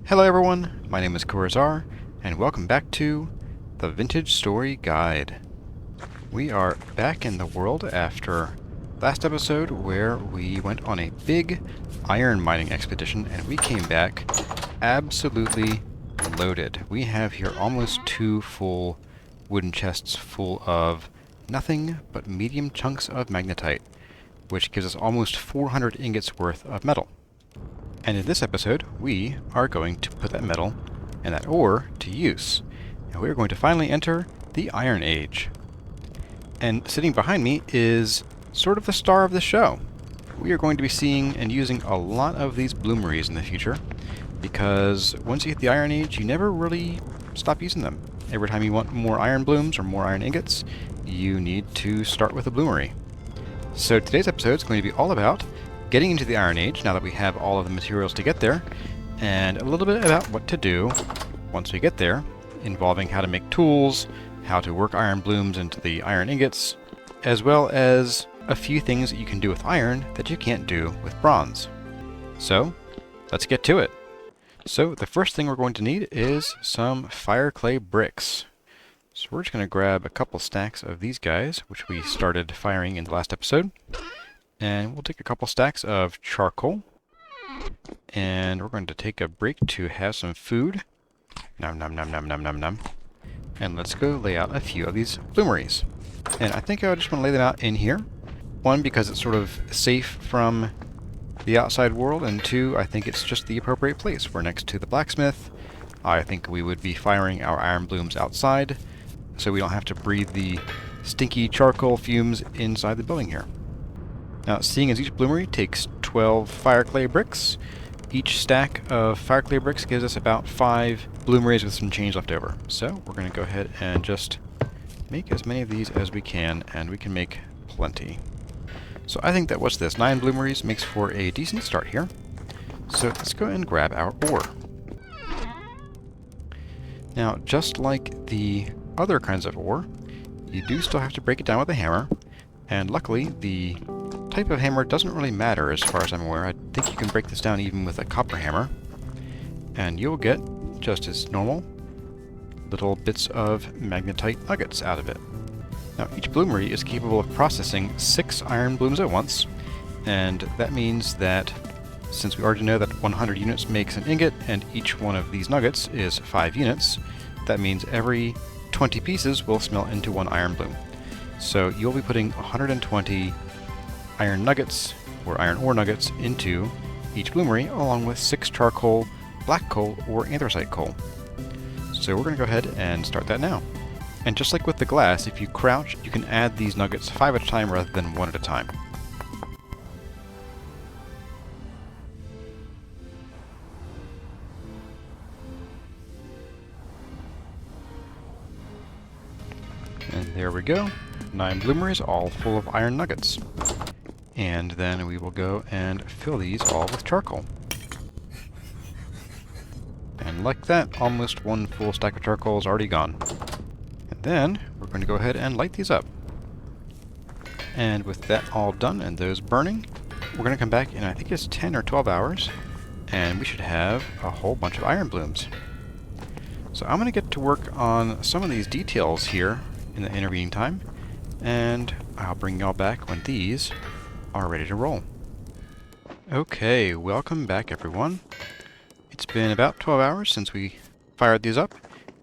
Hello everyone, my name is Corazar, and welcome back to the Vintage Story Guide. We are back in the world after last episode where we went on a big iron mining expedition and we came back absolutely loaded. We have here almost 2 full wooden chests full of nothing but medium chunks of magnetite, which gives us almost 400 ingots worth of metal. And in this episode, we are going to put that metal and that ore to use. And we're going to finally enter the Iron Age. And sitting behind me is sort of the star of the show. We are going to be seeing and using a lot of these bloomeries in the future, because once you hit the Iron Age, you never really stop using them. Every time you want more iron blooms or more iron ingots, you need to start with a bloomery. So today's episode is going to be all about getting into the Iron Age, now that we have all of the materials to get there, and a little bit about what to do once we get there, involving how to make tools, how to work iron blooms into the iron ingots, as well as a few things that you can do with iron that you can't do with bronze. So, let's get to it. So, the first thing we're going to need is some fire clay bricks. So we're just going to grab a couple stacks of these guys, which we started firing in the last episode. And we'll take a couple stacks of charcoal, and we're going to take a break to have some food. Nom nom nom nom nom nom nom. And let's go lay out a few of these bloomeries. And I think I just want to lay them out in here. One, because it's sort of safe from the outside world, and two, I think it's just the appropriate place. We're next to the blacksmith. I think we would be firing our iron blooms outside, so we don't have to breathe the stinky charcoal fumes inside the building here. Now, seeing as each bloomery takes 12 fire clay bricks, each stack of fire clay bricks gives us about 5 bloomeries with some change left over. So we're going to go ahead and just make as many of these as we can, and we can make plenty. So I think that what's this, 9 bloomeries makes for a decent start here. So let's go and grab our ore. Now, just like the other kinds of ore, you do still have to break it down with a hammer, and luckily the type of hammer doesn't really matter as far as I'm aware. I think you can break this down even with a copper hammer, and you'll get, just as normal, little bits of magnetite nuggets out of it. Now, each bloomery is capable of processing 6 iron blooms at once, and that means that since we already know that 100 units makes an ingot, and each one of these nuggets is 5 units, that means every 20 pieces will smelt into 1 iron bloom. So you'll be putting 120 iron nuggets, or iron ore nuggets, into each bloomery, along with 6 charcoal, black coal, or anthracite coal. So we're going to go ahead and start that now. And just like with the glass, if you crouch, you can add these nuggets 5 at a time rather than 1 at a time. And there we go. 9 bloomeries, all full of iron nuggets. And then we will go and fill these all with charcoal. And like that, almost 1 full stack of charcoal is already gone. And then we're going to go ahead and light these up. And with that all done and those burning, we're going to come back in, I think it's 10 or 12 hours, and we should have a whole bunch of iron blooms. So I'm going to get to work on some of these details here in the intervening time, and I'll bring y'all back when these are ready to roll. Okay, welcome back everyone. It's been about 12 hours since we fired these up,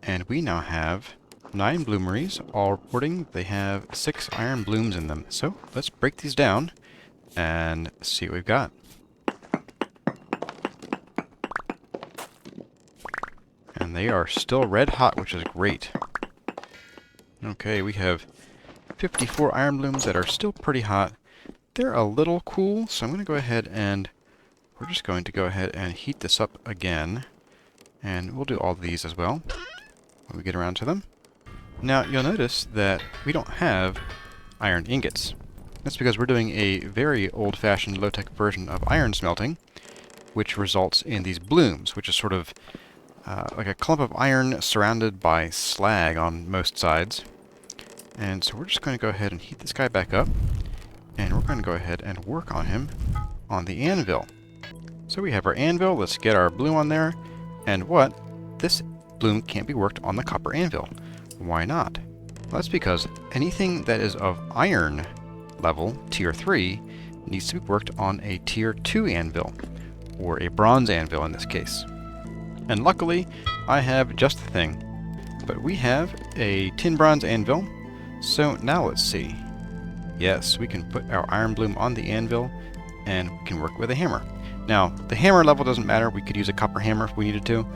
and we now have 9 bloomeries, all reporting they have 6 iron blooms in them. So let's break these down and see what we've got. And they are still red hot, which is great. Okay, we have 54 iron blooms that are still pretty hot. They're a little cool, so I'm going to go ahead and we're just going to go ahead and heat this up again. And we'll do all of these as well when we get around to them. Now, you'll notice that we don't have iron ingots. That's because we're doing a very old-fashioned low-tech version of iron smelting, which results in these blooms, which is sort of like a clump of iron surrounded by slag on most sides. And so we're just going to go ahead and heat this guy back up, and we're going to go ahead and work on him on the anvil. So we have our anvil. Let's get our blue on there. And what? This bloom can't be worked on the copper anvil. Why not? Well, that's because anything that is of iron level, tier 3, needs to be worked on a tier 2 anvil, or a bronze anvil in this case. And luckily, I have just the thing. But we have a tin bronze anvil, so now let's see. Yes, we can put our iron bloom on the anvil, and we can work with a hammer. Now, the hammer level doesn't matter. We could use a copper hammer if we needed to,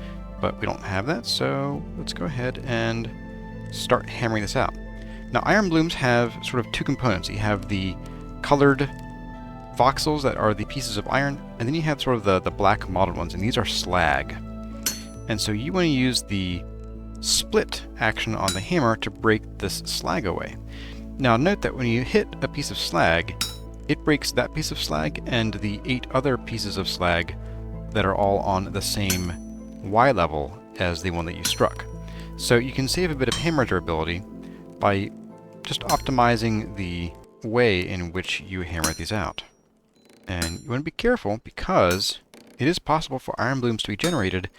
but we don't have that, so let's go ahead and start hammering this out. Now, iron blooms have sort of two components. You have the colored voxels that are the pieces of iron, and then you have sort of the black mottled ones, and these are slag. And so you want to use the split action on the hammer to break this slag away. Now note that when you hit a piece of slag, it breaks that piece of slag and the 8 other pieces of slag that are all on the same Y level as the one that you struck. So you can save a bit of hammer durability by just optimizing the way in which you hammer these out. And you want to be careful because it is possible for iron blooms to be generated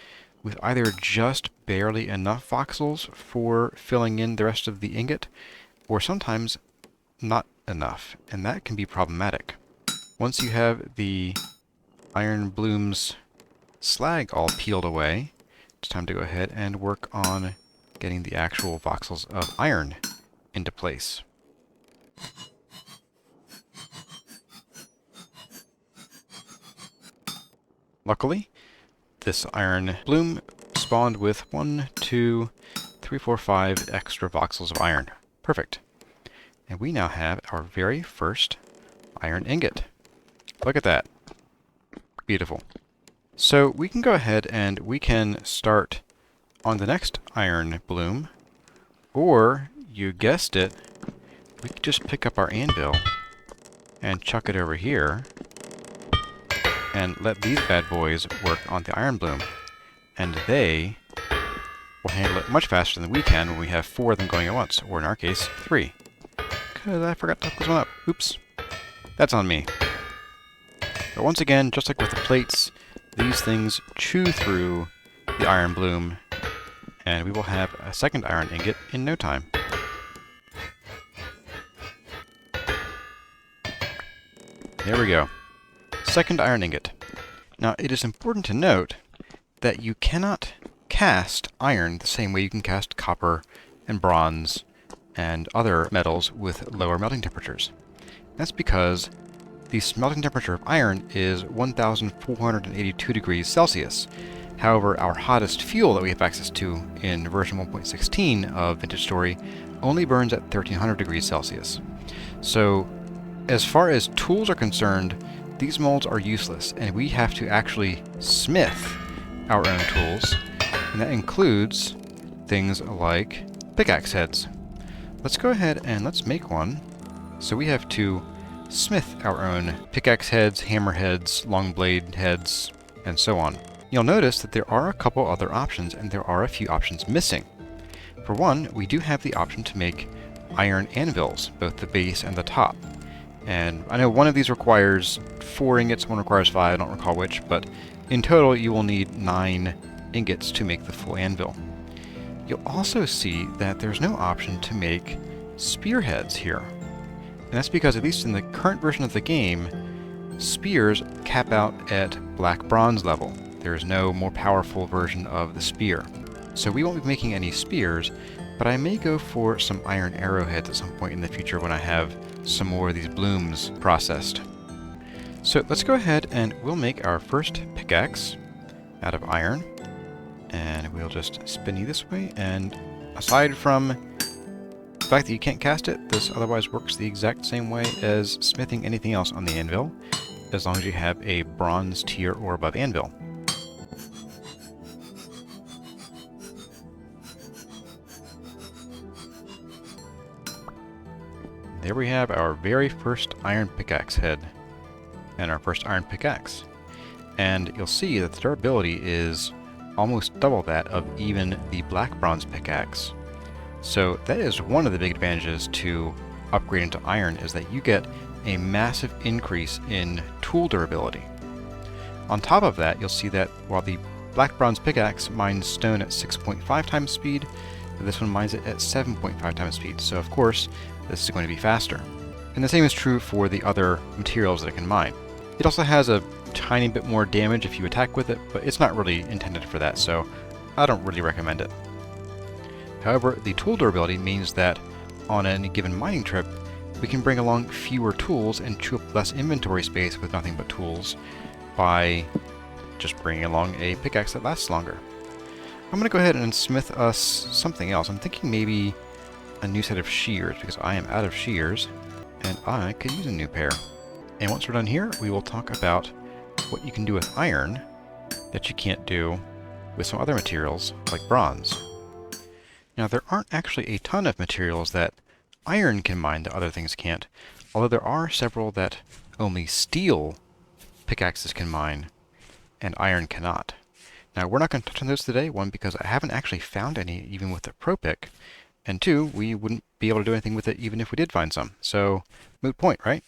with either just barely enough voxels for filling in the rest of the ingot, or sometimes not enough, and that can be problematic. Once you have the iron bloom's slag all peeled away, it's time to go ahead and work on getting the actual voxels of iron into place. Luckily, this iron bloom spawned with 1, 2, 3, 4, 5 extra voxels of iron. Perfect. And we now have our very first iron ingot. Look at that. Beautiful. So we can go ahead and we can start on the next iron bloom, or, you guessed it, we could just pick up our anvil and chuck it over here and let these bad boys work on the iron bloom. And they will handle it much faster than we can when we have 4 of them going at once, or in our case, 3. Because I forgot to hook this one up. Oops. That's on me. But once again, just like with the plates, these things chew through the iron bloom, and we will have a second iron ingot in no time. There we go. Second iron ingot. Now, it is important to note that you cannot cast iron the same way you can cast copper and bronze and other metals with lower melting temperatures. That's because the smelting temperature of iron is 1,482 degrees Celsius. However, our hottest fuel that we have access to in version 1.16 of Vintage Story only burns at 1,300 degrees Celsius. So, as far as tools are concerned, these molds are useless, and we have to actually smith our own tools, and that includes things like pickaxe heads. Let's go ahead and let's make one. So we have to smith our own pickaxe heads, hammer heads, long blade heads, and so on. You'll notice that there are a couple other options, and there are a few options missing. For one, we do have the option to make iron anvils, both the base and the top. And I know one of these requires 4 ingots, one requires 5, I don't recall which, but in total you will need 9 ingots to make the full anvil. You'll also see that there's no option to make spearheads here. And that's because, at least in the current version of the game, spears cap out at black bronze level. There is no more powerful version of the spear. So we won't be making any spears, but I may go for some iron arrowheads at some point in the future when I have some more of these blooms processed. So let's go ahead and we'll make our first pickaxe out of iron. And we'll just spin you this way, and aside from the fact that you can't cast it, this otherwise works the exact same way as smithing anything else on the anvil, as long as you have a bronze tier or above anvil. There we have our very first iron pickaxe head, and our first iron pickaxe. And you'll see that the durability is almost double that of even the black bronze pickaxe. So that is one of the big advantages to upgrading to iron, is that you get a massive increase in tool durability. On top of that, you'll see that while the black bronze pickaxe mines stone at 6.5 times speed, and this one mines it at 7.5 times speed, so of course this is going to be faster. And the same is true for the other materials that it can mine. It also has a tiny bit more damage if you attack with it, but it's not really intended for that, so I don't really recommend it. However, the tool durability means that on any given mining trip, we can bring along fewer tools and chew up less inventory space with nothing but tools by just bringing along a pickaxe that lasts longer. I'm going to go ahead and smith us something else. I'm thinking maybe a new set of shears, because I am out of shears, and I could use a new pair. And once we're done here, we will talk about what you can do with iron that you can't do with some other materials, like bronze. Now, there aren't actually a ton of materials that iron can mine that other things can't, although there are several that only steel pickaxes can mine, and iron cannot. Now, we're not going to touch on those today, one, because I haven't actually found any even with the Pro Pick, and two, we wouldn't be able to do anything with it even if we did find some, so moot point, right?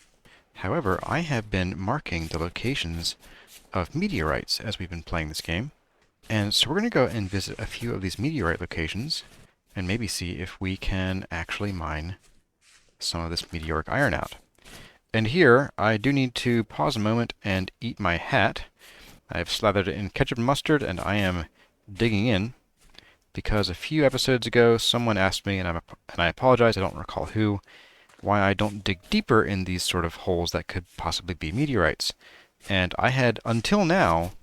However, I have been marking the locations of meteorites as we've been playing this game, and so we're going to go and visit a few of these meteorite locations, and maybe see if we can actually mine some of this meteoric iron out. And here, I do need to pause a moment and eat my hat. I've slathered it in ketchup and mustard, and I am digging in, because a few episodes ago, someone asked me, and I apologize, I don't recall who, why I don't dig deeper in these sort of holes that could possibly be meteorites. And I had, until now,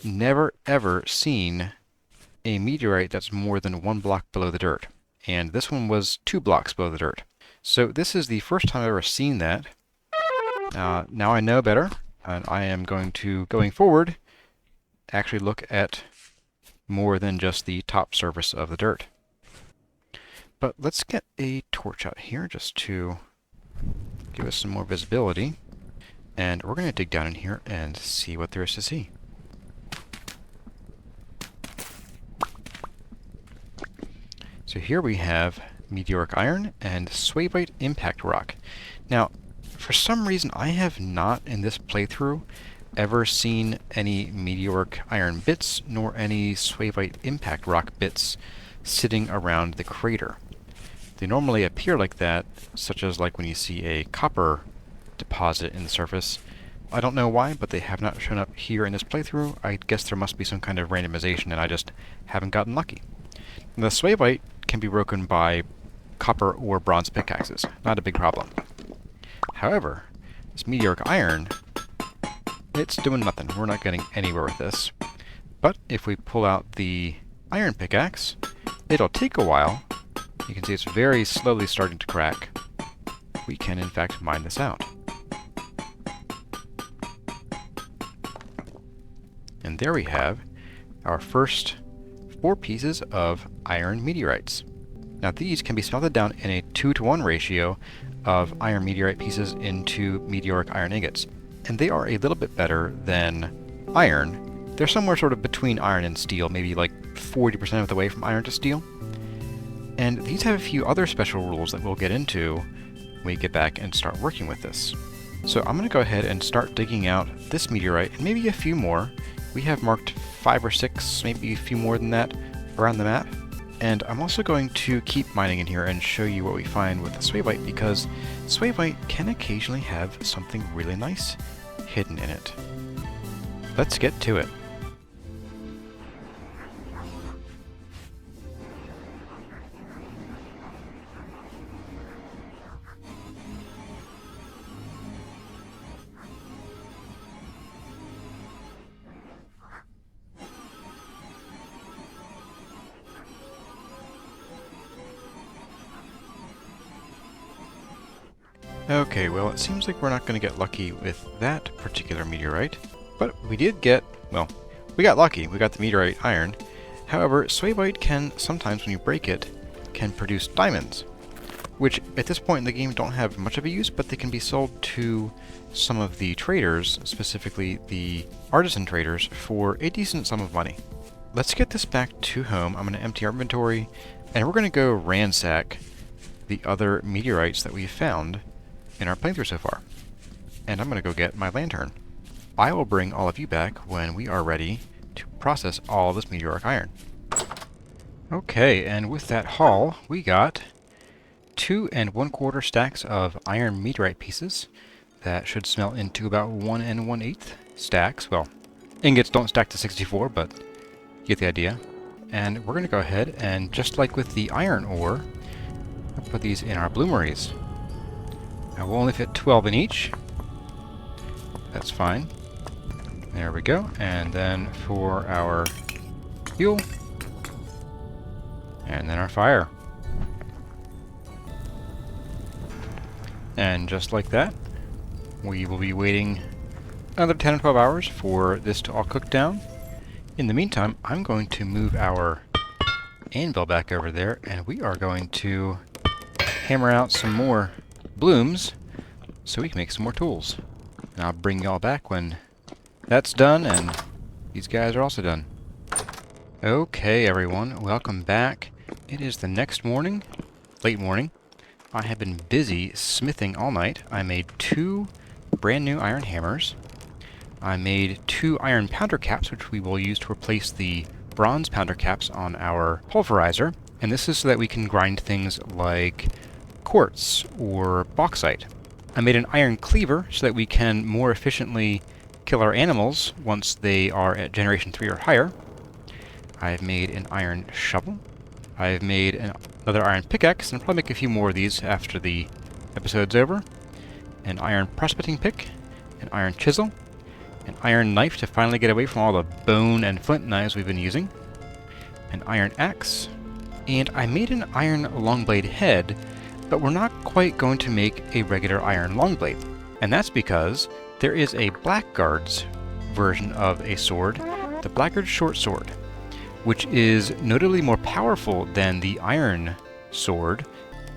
never ever seen a meteorite that's more than 1 block below the dirt. And this one was 2 blocks below the dirt. So this is the first time I've ever seen that. Now I know better, and I am going to, going forward, actually look at more than just the top surface of the dirt. But let's get a torch out here just to give us some more visibility. And we're going to dig down in here and see what there is to see. So here we have meteoric iron and swavite impact rock. Now, for some reason, I have not, in this playthrough, ever seen any meteoric iron bits, nor any swavite impact rock bits sitting around the crater. They normally appear like that, such as like when you see a copper deposit in the surface. I don't know why, but they have not shown up here in this playthrough. I guess there must be some kind of randomization, and I just haven't gotten lucky. The swavite can be broken by copper or bronze pickaxes. Not a big problem. However, this meteoric iron, it's doing nothing. We're not getting anywhere with this. But if we pull out the iron pickaxe, it'll take a while. You can see it's very slowly starting to crack. We can, in fact, mine this out. And there we have our first 4 pieces of iron meteorites. Now these can be smelted down in a 2-to-1 ratio of iron meteorite pieces into meteoric iron ingots. And they are a little bit better than iron. They're somewhere sort of between iron and steel, maybe like 40% of the way from iron to steel. And these have a few other special rules that we'll get into when we get back and start working with this. So I'm going to go ahead and start digging out this meteorite, and maybe a few more. We have marked 5 or 6, maybe a few more than that, around the map. And I'm also going to keep mining in here and show you what we find with the swavite, because swavite can occasionally have something really nice hidden in it. Let's get to it. Okay, well, it seems like we're not going to get lucky with that particular meteorite, but we did get, well, we got lucky. We got the meteorite iron. However, swavite can, sometimes when you break it, can produce diamonds, which at this point in the game don't have much of a use, but they can be sold to some of the traders, specifically the artisan traders, for a decent sum of money. Let's get this back to home. I'm going to empty our inventory, and we're going to go ransack the other meteorites that we've found in our playthrough so far. And I'm going to go get my lantern. I will bring all of you back when we are ready to process all this meteoric iron. Okay, and with that haul, we got 2 1/4 stacks of iron meteorite pieces. That should smelt into about 1 1/8 stacks. Well, ingots don't stack to 64, but you get the idea. And we're going to go ahead and, just like with the iron ore, I'll put these in our bloomeries. Now we'll only fit 12 in each. That's fine. There we go. And then for our fuel, and then our fire. And just like that, we will be waiting another 10 or 12 hours for this to all cook down. In the meantime, I'm going to move our anvil back over there, and we are going to hammer out some more blooms so we can make some more tools. And I'll bring y'all back when that's done and these guys are also done. Okay, everyone, welcome back. It is the next morning, late morning. I have been busy smithing all night. I made 2 brand new iron hammers. I made 2 iron pounder caps, which we will use to replace the bronze pounder caps on our pulverizer. And this is so that we can grind things like quartz or bauxite. I made an iron cleaver so that we can more efficiently kill our animals once they are at generation 3 or higher. I've made an iron shovel. I've made another iron pickaxe, and I'll probably make a few more of these after the episode's over. An iron prospecting pick, an iron chisel, an iron knife to finally get away from all the bone and flint knives we've been using, an iron axe, and I made an iron longblade head, but we're not quite going to make a regular iron longblade. And that's because there is a Blackguard's version of a sword, the Blackguard short sword, which is notably more powerful than the iron sword.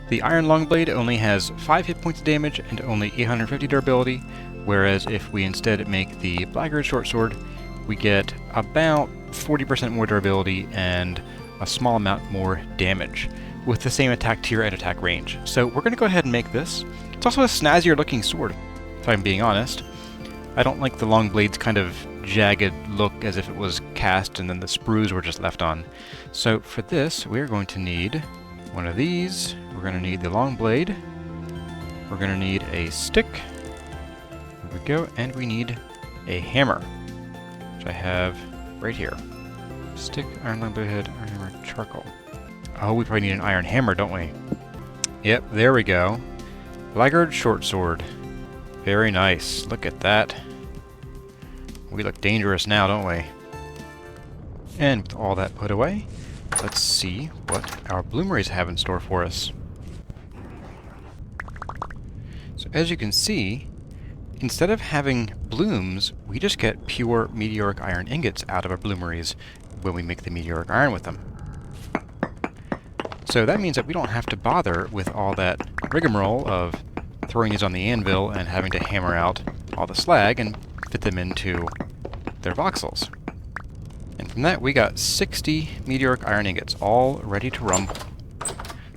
The iron longblade only has 5 hit points of damage and only 850 durability, whereas if we instead make the Blackguard short sword, we get about 40% more durability and a small amount more damage, with the same attack tier and attack range. So we're going to go ahead and make this. It's also a snazzier looking sword, if I'm being honest. I don't like the long blade's kind of jagged look as if it was cast and then the sprues were just left on. So for this, we're going to need one of these. We're going to need the long blade. We're going to need a stick. There we go. And we need a hammer, which I have right here. Stick, iron long blade head, iron hammer, charcoal. Oh, we probably need an iron hammer, don't we? Yep, there we go. Blackguard short sword. Very nice. Look at that. We look dangerous now, don't we? And with all that put away, let's see what our bloomeries have in store for us. So as you can see, instead of having blooms, we just get pure meteoric iron ingots out of our bloomeries when we make the meteoric iron with them. So that means that we don't have to bother with all that rigmarole of throwing these on the anvil and having to hammer out all the slag and fit them into their voxels. And from that we got 60 meteoric iron ingots, all ready to rumble.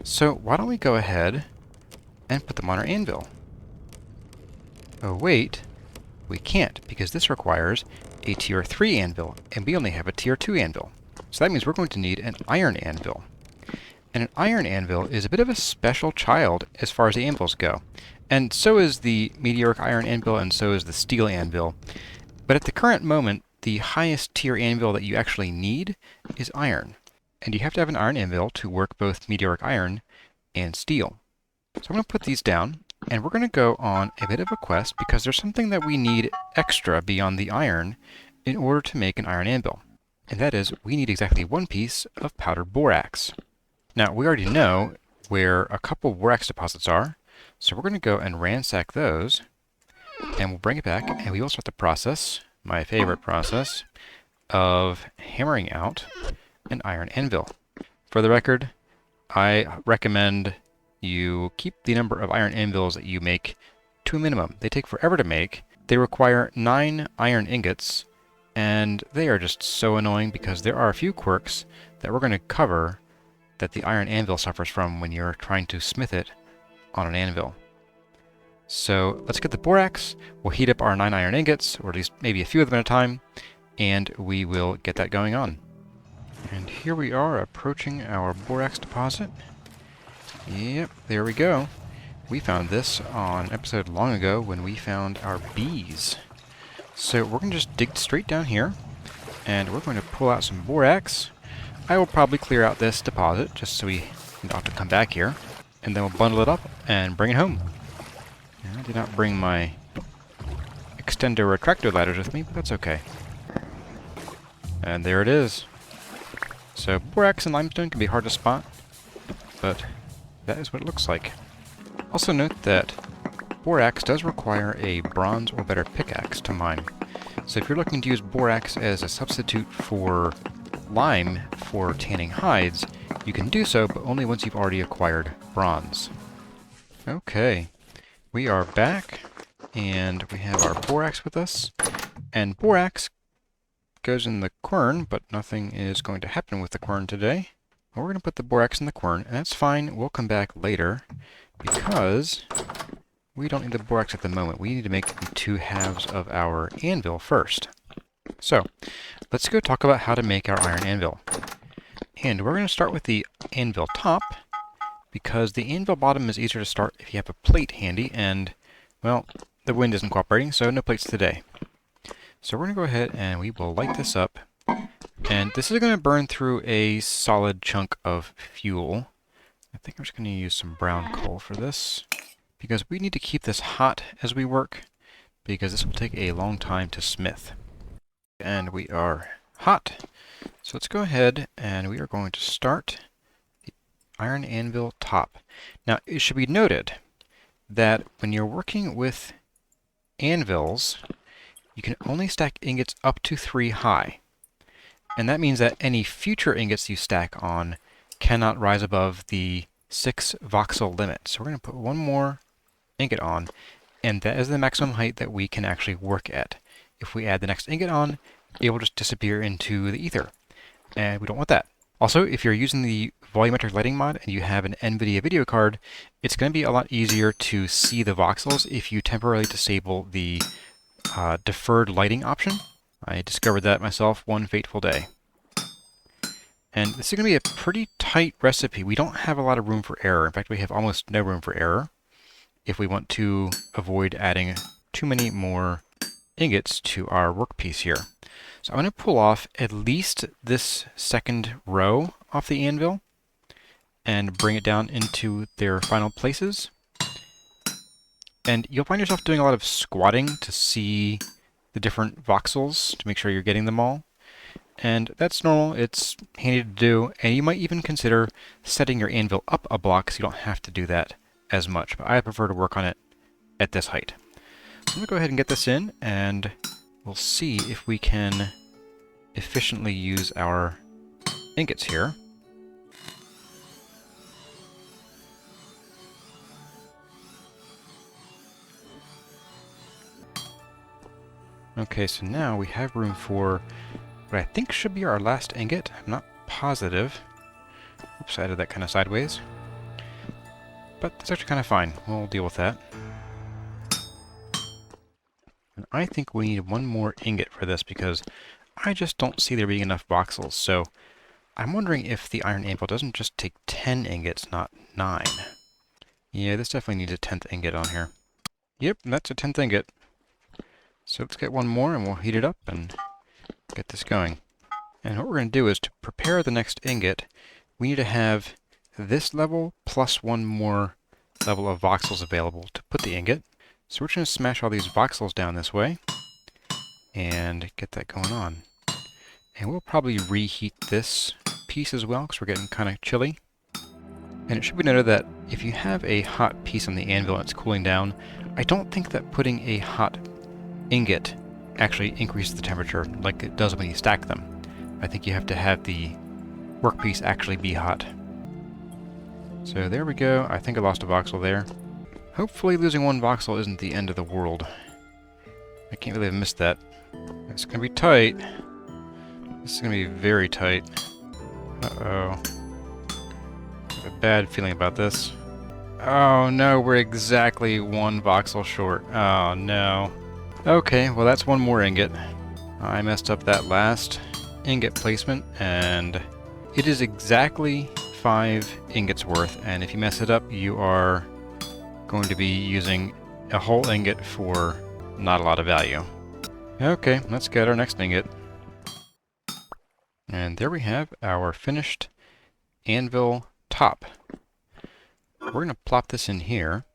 So why don't we go ahead and put them on our anvil? Oh wait, we can't, because this requires a tier 3 anvil, and we only have a tier 2 anvil. So that means we're going to need an iron anvil. And an iron anvil is a bit of a special child as far as the anvils go. And so is the meteoric iron anvil, and so is the steel anvil. But at the current moment, the highest tier anvil that you actually need is iron. And you have to have an iron anvil to work both meteoric iron and steel. So I'm going to put these down, and we're going to go on a bit of a quest because there's something that we need extra beyond the iron in order to make an iron anvil. And that is, we need exactly 1 piece of powdered borax. Now, we already know where a couple borax deposits are, so we're going to go and ransack those, and we'll bring it back, and we will start the process, my favorite process, of hammering out an iron anvil. For the record, I recommend you keep the number of iron anvils that you make to a minimum. They take forever to make. They require 9 iron ingots, and they are just so annoying because there are a few quirks that we're going to cover that the iron anvil suffers from when you're trying to smith it on an anvil. So let's get the borax, we'll heat up our 9 iron ingots, or at least maybe a few of them at a time, and we will get that going on. And here we are approaching our borax deposit. Yep, there we go. We found this on an episode long ago when we found our bees. So we're going to just dig straight down here, and we're going to pull out some borax. I will probably clear out this deposit just so we don't have to come back here, and then we'll bundle it up and bring it home. Now, I did not bring my extender retractor ladders with me, but that's okay. And there it is. So borax and limestone can be hard to spot, but that is what it looks like. Also note that borax does require a bronze or better pickaxe to mine. So if you're looking to use borax as a substitute for lime for tanning hides, you can do so, but only once you've already acquired bronze. Okay, we are back, and we have our borax with us. And borax goes in the quern, but nothing is going to happen with the quern today. We're going to put the borax in the quern, and that's fine. We'll come back later, because we don't need the borax at the moment. We need to make the two halves of our anvil first. So, let's go talk about how to make our iron anvil. And we're going to start with the anvil top, because the anvil bottom is easier to start if you have a plate handy, and, well, the wind isn't cooperating, so no plates today. So we're going to go ahead and we will light this up. And this is going to burn through a solid chunk of fuel. I think I'm just going to use some brown coal for this, because we need to keep this hot as we work, because this will take a long time to smith. And we are hot. So let's go ahead and we are going to start the iron anvil top. Now, it should be noted that when you're working with anvils, you can only stack ingots up to 3 high. And that means that any future ingots you stack on cannot rise above the 6 voxel limit. So we're going to put one more ingot on, and that is the maximum height that we can actually work at. If we add the next ingot on, it will just disappear into the ether, and we don't want that. Also, if you're using the volumetric lighting mod and you have an NVIDIA video card, it's going to be a lot easier to see the voxels if you temporarily disable the deferred lighting option. I discovered that myself one fateful day. And this is going to be a pretty tight recipe. We don't have a lot of room for error. In fact, we have almost no room for error if we want to avoid adding too many more ingots to our workpiece here. So I'm going to pull off at least this second row off the anvil and bring it down into their final places. And you'll find yourself doing a lot of squatting to see the different voxels to make sure you're getting them all. And that's normal, it's handy to do, and you might even consider setting your anvil up a block so you don't have to do that as much. But I prefer to work on it at this height. So I'm going to go ahead and get this in, and we'll see if we can efficiently use our ingots here. Okay, so now we have room for what I think should be our last ingot. I'm not positive. Oops, I did that kind of sideways. But that's actually kind of fine. We'll deal with that. And I think we need one more ingot for this because I just don't see there being enough voxels. So I'm wondering if the iron anvil doesn't just take 10 ingots, not 9. Yeah, this definitely needs a 10th ingot on here. Yep, that's a 10th ingot. So let's get one more and we'll heat it up and get this going. And what we're going to do is to prepare the next ingot, we need to have this level plus one more level of voxels available to put the ingot. So we're just going to smash all these voxels down this way and get that going on. And we'll probably reheat this piece as well because we're getting kind of chilly. And it should be noted that if you have a hot piece on the anvil and it's cooling down, I don't think that putting a hot ingot actually increases the temperature like it does when you stack them. I think you have to have the workpiece actually be hot. So there we go. I think I lost a voxel there. Hopefully losing one voxel isn't the end of the world. I can't believe I missed that. It's gonna be tight. This is gonna be very tight. Uh-oh. I have a bad feeling about this. Oh no, we're exactly one voxel short. Oh no. Okay, well that's one more ingot. I messed up that last ingot placement, and it is exactly 5 ingots worth, and if you mess it up, you are going to be using a whole ingot for not a lot of value. Okay, let's get our next ingot. And there we have our finished anvil top. We're going to plop this in here.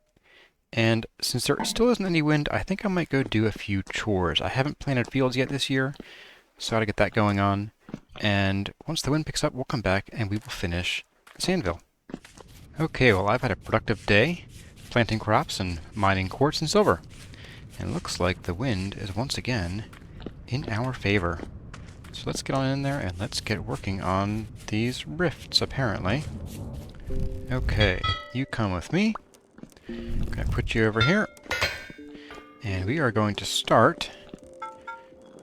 And since there still isn't any wind, I think I might go do a few chores. I haven't planted fields yet this year, so I gotta get that going on. And once the wind picks up, we'll come back and we will finish this anvil. Okay, well, I've had a productive day planting crops and mining quartz and silver. And it looks like the wind is once again in our favor. So let's get on in there and let's get working on these rifts, apparently. Okay, you come with me. I'm going to put you over here. And we are going to start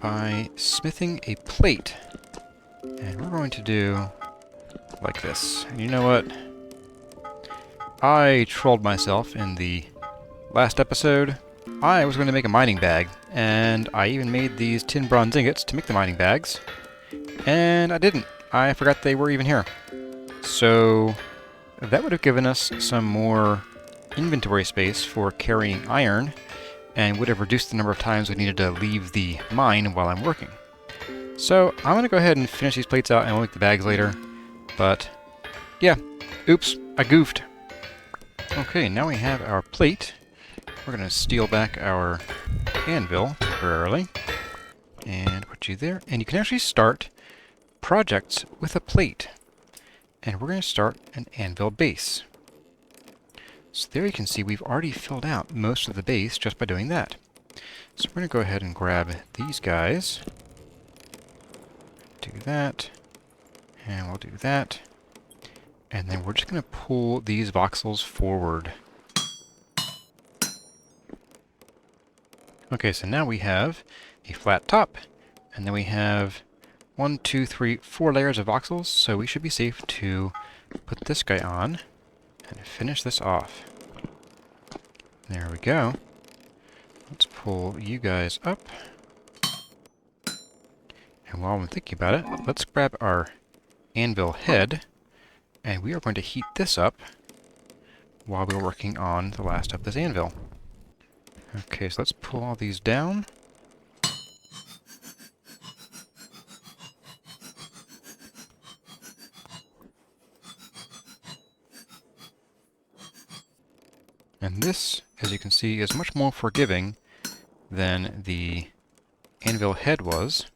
by smithing a plate. And we're going to do like this. And you know what? I trolled myself in the last episode. I was going to make a mining bag, and I even made these tin bronze ingots to make the mining bags. And I didn't. I forgot they were even here. So that would have given us some more inventory space for carrying iron, and would have reduced the number of times we needed to leave the mine while I'm working. So I'm going to go ahead and finish these plates out and we'll make the bags later. But yeah, oops, I goofed. Okay, now we have our plate. We're going to steal back our anvil temporarily and put you there. And you can actually start projects with a plate. And we're going to start an anvil base. So there you can see we've already filled out most of the base just by doing that. So we're going to go ahead and grab these guys. Do that. And we'll do that. And then we're just going to pull these voxels forward. Okay, so now we have a flat top. And then we have 1, 2, 3, 4 layers of voxels. So we should be safe to put this guy on and finish this off. There we go. Let's pull you guys up. And while I'm thinking about it, let's grab our anvil head, and we are going to heat this up while we're working on the last of this anvil. Okay, so let's pull all these down. And this, as you can see, is much more forgiving than the anvil head was.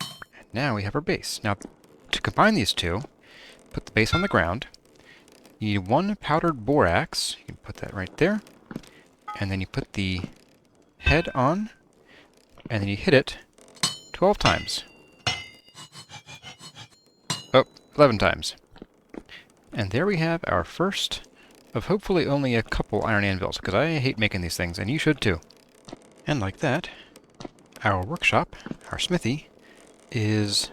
And now we have our base. Now, to combine these two, put the base on the ground. You need 1 powdered borax. You can put that right there. And then you put the head on, and then you hit it 12 times. Oh, 11 times. And there we have our first of hopefully only a couple iron anvils, because I hate making these things, and you should too. And like that, our workshop, our smithy, is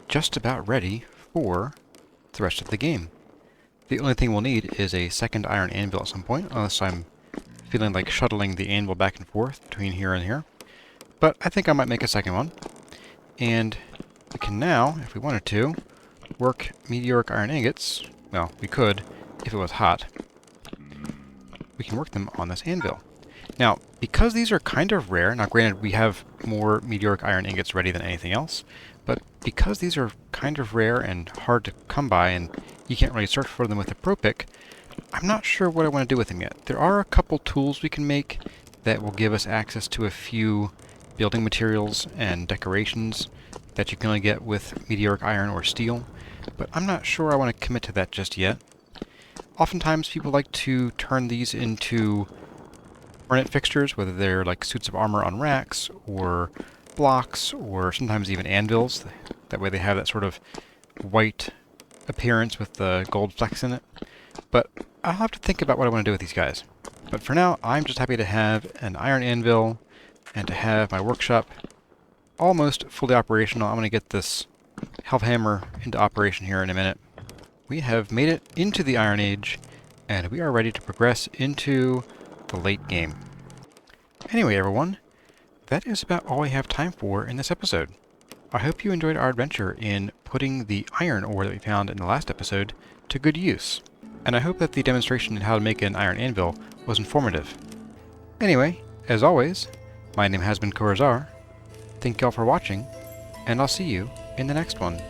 just about ready for the rest of the game. The only thing we'll need is a second iron anvil at some point, unless I'm feeling like shuttling the anvil back and forth between here and here. But I think I might make a second one. And we can now, if we wanted to, work meteoric iron ingots. Well, we could, if it was hot. We can work them on this anvil. Now, because these are kind of rare, now granted we have more meteoric iron ingots ready than anything else, but because these are kind of rare and hard to come by and you can't really search for them with a pro pick, I'm not sure what I want to do with them yet. There are a couple tools we can make that will give us access to a few building materials and decorations that you can only get with meteoric iron or steel, but I'm not sure I want to commit to that just yet. Oftentimes people like to turn these into ornate fixtures, whether they're like suits of armor on racks, or blocks, or sometimes even anvils. That way they have that sort of white appearance with the gold flecks in it. But I'll have to think about what I want to do with these guys. But for now, I'm just happy to have an iron anvil and to have my workshop almost fully operational. I'm going to get this Hellhammer into operation here in a minute. We have made it into the Iron Age, and we are ready to progress into the late game. Anyway, everyone, that is about all we have time for in this episode. I hope you enjoyed our adventure in putting the iron ore that we found in the last episode to good use, and I hope that the demonstration in how to make an iron anvil was informative. Anyway, as always, my name has been Corazar. Thank y'all for watching, and I'll see you in the next one.